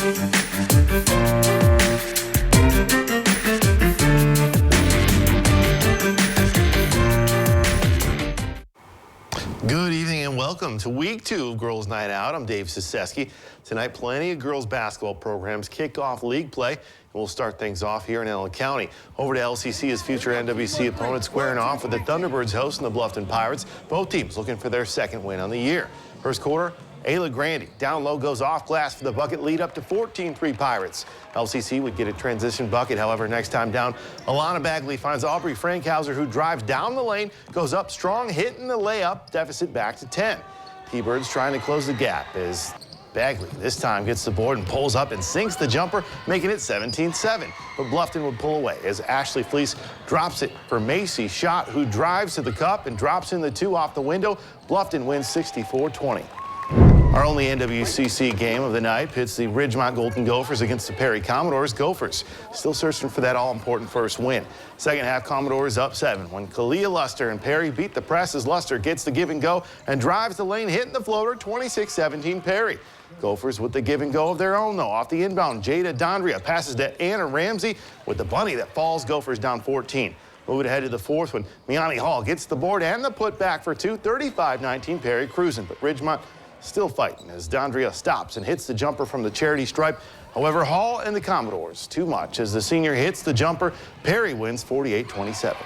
Good evening and welcome to week 2 of Girls Night Out. I'm Dave Siseski. Tonight, plenty of girls basketball programs kick off league play. We'll start things off here in Allen County. Over to LCC as future NWC opponents squaring off with the Thunderbirds hosting the Bluffton Pirates. Both teams looking for their second win on the year. First quarter, Ayla Grandy down low goes off glass for the bucket, lead up to 14-3 Pirates. LCC would get a transition bucket. However, next time down, Alana Bagley finds Aubrey Frankhauser, who drives down the lane, goes up strong, hitting the layup, deficit back to 10. T-Birds trying to close the gap as Bagley this time gets the board and pulls up and sinks the jumper, making it 17-7. But Bluffton would pull away as Ashley Fleece drops it for Macy Schott, who drives to the cup and drops in the 2 off the window. Bluffton wins 64-20. Our only NWCC game of the night pits the Ridgemont Golden Gophers against the Perry Commodores. Gophers still searching for that all-important first win. Second half, Commodores up 7 when Kalia Luster and Perry beat the press as Luster gets the give and go and drives the lane, hitting the floater, 26-17 Perry. Gophers with the give and go of their own, though. Off the inbound, Jada Dondria passes to Anna Ramsey with the bunny that falls. Gophers down 14. Moving ahead to the fourth when Miani Hall gets the board and the putback for 2, 35-19 Perry cruising. But Ridgemont still fighting as Dondria stops and hits the jumper from the charity stripe. However, Hall and the Commodores too much as the senior hits the jumper. Perry wins 48-27.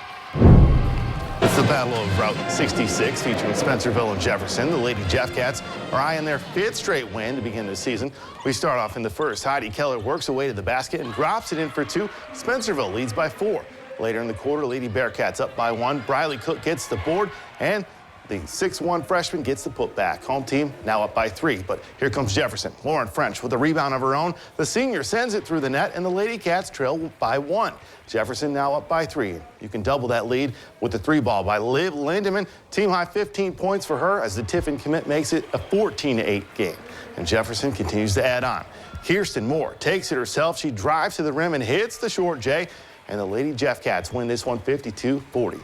It's the Battle of Route 66 featuring Spencerville and Jefferson. The Lady Jeff Cats are eyeing their 5th straight win to begin the season. We start off in the first. Heidi Keller works away to the basket and drops it in for 2. Spencerville leads by 4. Later in the quarter, Lady Bearcats up by 1. Briley Cook gets the board and the 6'1" freshman gets the putback. Home team now up by 3, but here comes Jefferson. Lauren French with a rebound of her own. The senior sends it through the net, and the Lady Cats trail by 1. Jefferson now up by 3. You can double that lead with the 3 ball by Liv Lindemann. Team high 15 points for her as the Tiffin commit makes it a 14-8 game. And Jefferson continues to add on. Kirsten Moore takes it herself. She drives to the rim and hits the short J, and the Lady Jeff Cats win this one 52-40.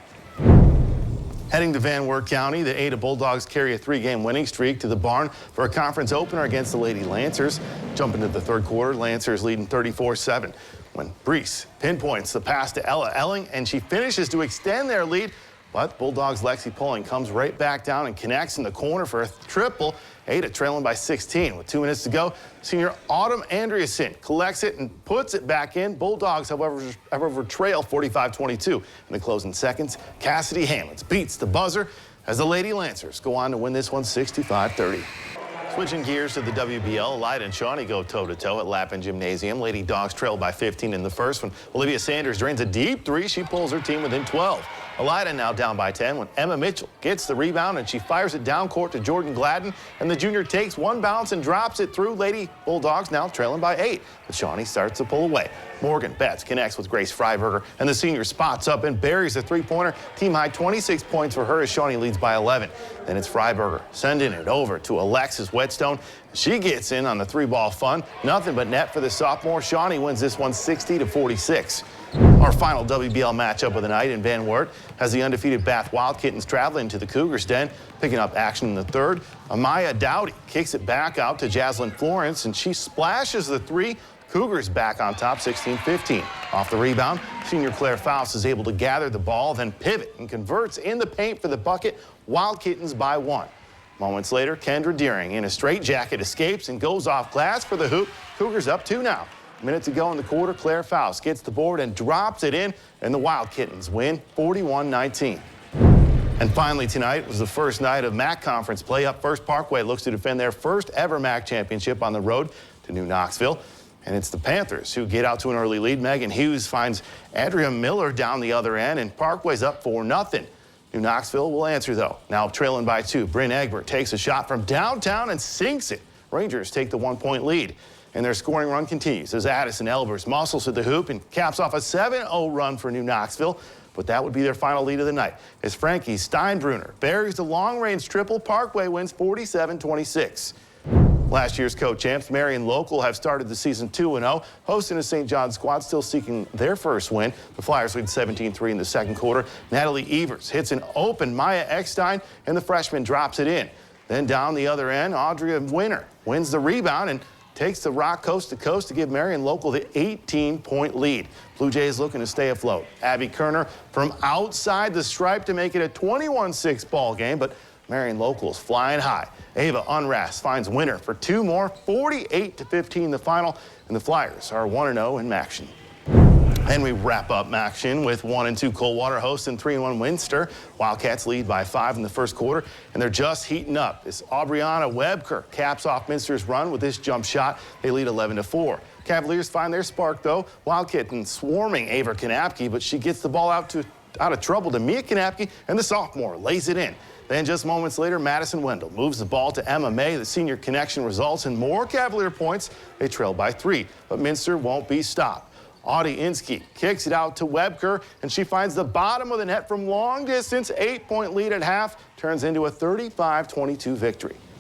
Heading to Van Wert County, the Ada Bulldogs carry a 3-game winning streak to the barn for a conference opener against the Lady Lancers. Jumping to the third quarter, Lancers leading 34-7 when Brees pinpoints the pass to Ella Elling, and she finishes to extend their lead. But Bulldogs' Lexi Pulling comes right back down and connects in the corner for a triple. Ada trailing by 16 with 2 minutes to go. Senior Autumn Andreasen collects it and puts it back in. Bulldogs, however, trail 45-22 in the closing seconds. Cassidy Hammonds beats the buzzer as the Lady Lancers go on to win this one 65-30. Switching gears to the WBL, Elida and Shawnee go toe-to-toe at Lappin Gymnasium. Lady Dogs trail by 15 in the first when Olivia Sanders drains a deep 3. She pulls her team within 12. Elida now down by 10 when Emma Mitchell gets the rebound and she fires it down court to Jordan Gladden, and the junior takes one bounce and drops it through. Lady Bulldogs now trailing by 8, but Shawnee starts to pull away. Morgan Betts connects with Grace Freiberger, and the senior spots up and buries a 3-pointer. Team high 26 points for her as Shawnee leads by 11. Then it's Freiberger sending it over to Alexis Whetstone. She gets in on the 3-ball fun. Nothing but net for the sophomore. Shawnee wins this one 60-46. Our final WBL matchup of the night in Van Wert has the undefeated Bath Wild Kittens traveling to the Cougars' den. Picking up action in the third, Amaya Dowdy kicks it back out to Jaslyn Florence, and she splashes the 3. Cougars back on top 16-15. Off the rebound, senior Claire Faust is able to gather the ball, then pivot and converts in the paint for the bucket. Wild Kittens by 1. Moments later, Kendra Deering in a straight jacket escapes and goes off glass for the hoop. Cougars up 2 now. A minute to go in the quarter, Claire Faust gets the board and drops it in, and the Wild Kittens win 41-19. And finally tonight was the first night of MAC conference play. Up first, Parkway looks to defend their first ever MAC championship on the road to New Knoxville. And it's the Panthers who get out to an early lead. Megan Hughes finds Andrea Miller down the other end, and Parkway's up 4-0. New Knoxville will answer, though. Now trailing by 2. Bryn Egbert takes a shot from downtown and sinks it. Rangers take the 1-point lead. And their scoring run continues as Addison Elbers muscles to the hoop and caps off a 7-0 run for New Knoxville. But that would be their final lead of the night as Frankie Steinbrunner buries the long-range triple. Parkway wins 47-26. Last year's co-champs, Marion Local, have started the season 2-0, hosting a St. John's squad still seeking their first win. The Flyers lead 17-3 in the second quarter. Natalie Evers hits an open Maya Eckstein, and the freshman drops it in. Then down the other end, Audrey Winter wins the rebound, and takes the Rock coast to coast to give Marion Local the 18-point lead. Blue Jays looking to stay afloat. Abby Kerner from outside the stripe to make it a 21-6 ball game, but Marion Local is flying high. Ava Unrast finds winner for two more, 48-15 the final, and the Flyers are 1-0 in MACtion. And we wrap up MACtion with 1-2 Coldwater hosting 3-1 Winster. Wildcats lead by 5 in the first quarter, and they're just heating up. As Aubriana Webker caps off Minster's run with this jump shot, they lead 11-4. Cavaliers find their spark, though. Wildcat swarming Ava Kanapke, but she gets the ball out of trouble to Mia Kanapke, and the sophomore lays it in. Then just moments later, Madison Wendell moves the ball to Emma May. The senior connection results in more Cavalier points. They trail by 3, but Minster won't be stopped. Audie Inskeep kicks it out to Webker, and she finds the bottom of the net from long distance. 8-point lead at half turns into a 35-22 victory.